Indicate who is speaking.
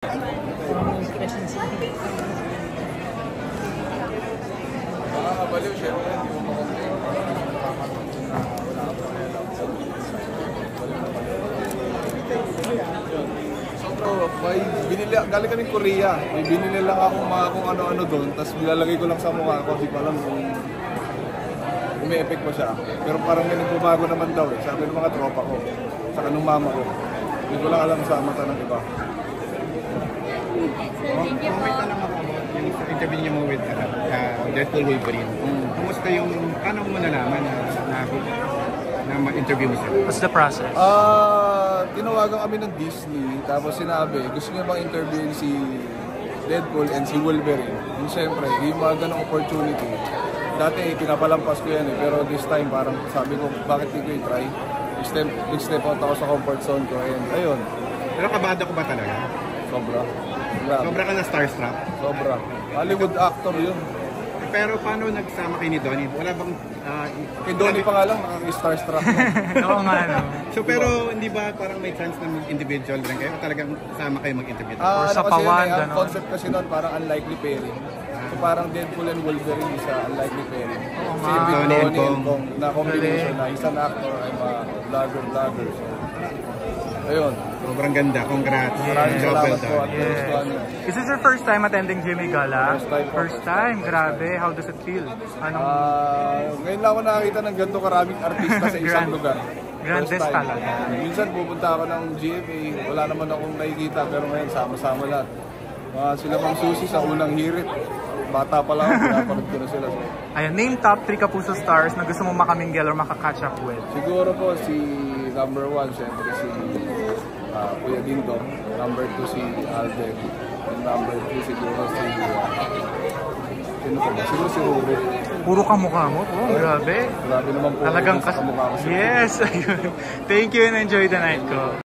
Speaker 1: Makakabaliw siya. Hindi mo makonti. Galing kaming Korea. May binili lang ako mga kung ano-ano doon. Tapos nilalagay ko lang sa mukha ko. Di pa alam kung may effect pa siya. Pero parang may nagbabago naman daw eh. Sabi ng mga tropa ko. Saka nung mama ko. Hindi ko lang alam sa mata ng iba.
Speaker 2: Thank you po. Yung interview niyo mo with Deadpool Wolverine. Kumusta yung, paano mo nalaman na ma-interview mo siya?
Speaker 3: What's the process?
Speaker 1: Tinawagan kami ng Disney. Tapos sinabi, gusto niya bang interviewin si Deadpool and si Wolverine. Yung siyempre, yung mga ganong opportunity. Dati pinapalampas ko yan eh. Pero this time parang sabi ko, bakit hindi ko i-try? Nag-step out ako sa comfort zone ko. And ayun.
Speaker 2: Pero kabado ko ba talaga?
Speaker 1: Sobra.
Speaker 2: Sobra ka na starstruck?
Speaker 1: Sobra. Hollywood actor yun.
Speaker 2: Pero paano nagsama kayo ni Donnie? Wala bang...
Speaker 1: Kay Donnie pa nga lang, nakaka-starstruck.
Speaker 3: Oo nga, no?
Speaker 2: So pero hindi ba parang may chance na mag-individual rin kayo? Talagang sama kayo mag-interview?
Speaker 3: Or sa
Speaker 1: kasi
Speaker 3: pawan,
Speaker 1: yun, ang
Speaker 3: gano'n?
Speaker 1: concept kasi nun parang unlikely pairing. So parang Deadpool and Wolverine is a unlikely pairing.
Speaker 3: Oo
Speaker 1: Kasi
Speaker 3: nga.
Speaker 1: Donnie and Kong na combination na isang actor ay vlogger. So, ayun.
Speaker 2: Sobrang ganda. Congrats.
Speaker 1: Maraming
Speaker 2: Job well
Speaker 1: salamat po at
Speaker 2: done.
Speaker 1: gustuhan niyo.
Speaker 3: Is this your first time attending Jimmy Gala?
Speaker 1: First time po.
Speaker 3: First time? Grabe. How does it feel? Anong
Speaker 1: Ngayon lang ako nakakita ng ganito karaming artista sa isang lugar.
Speaker 3: Grandes
Speaker 1: First time.
Speaker 3: talaga.
Speaker 1: Minsan pupunta ako ng GMA, wala naman akong nakikita pero ngayon sama-sama lahat. Sila Mang Susi sa unang hirit. Bata pa lang ako, pinapanood ko na sila.
Speaker 3: Ayun, name top 3 Kapuso stars na gusto mo makamingle or makakatch up with?
Speaker 1: Siguro po si number 1, syempre si Kuya Dingdong. Number 2 si Alden. And number 3 siguro si... sino pa ba? Siguro si Ruby.
Speaker 3: Puro kamukha mo? Oh, grabe.
Speaker 1: Grabe naman po.
Speaker 3: Talagang
Speaker 1: kamukha ko si
Speaker 3: Yes, ayun. Thank you and enjoy the night ko.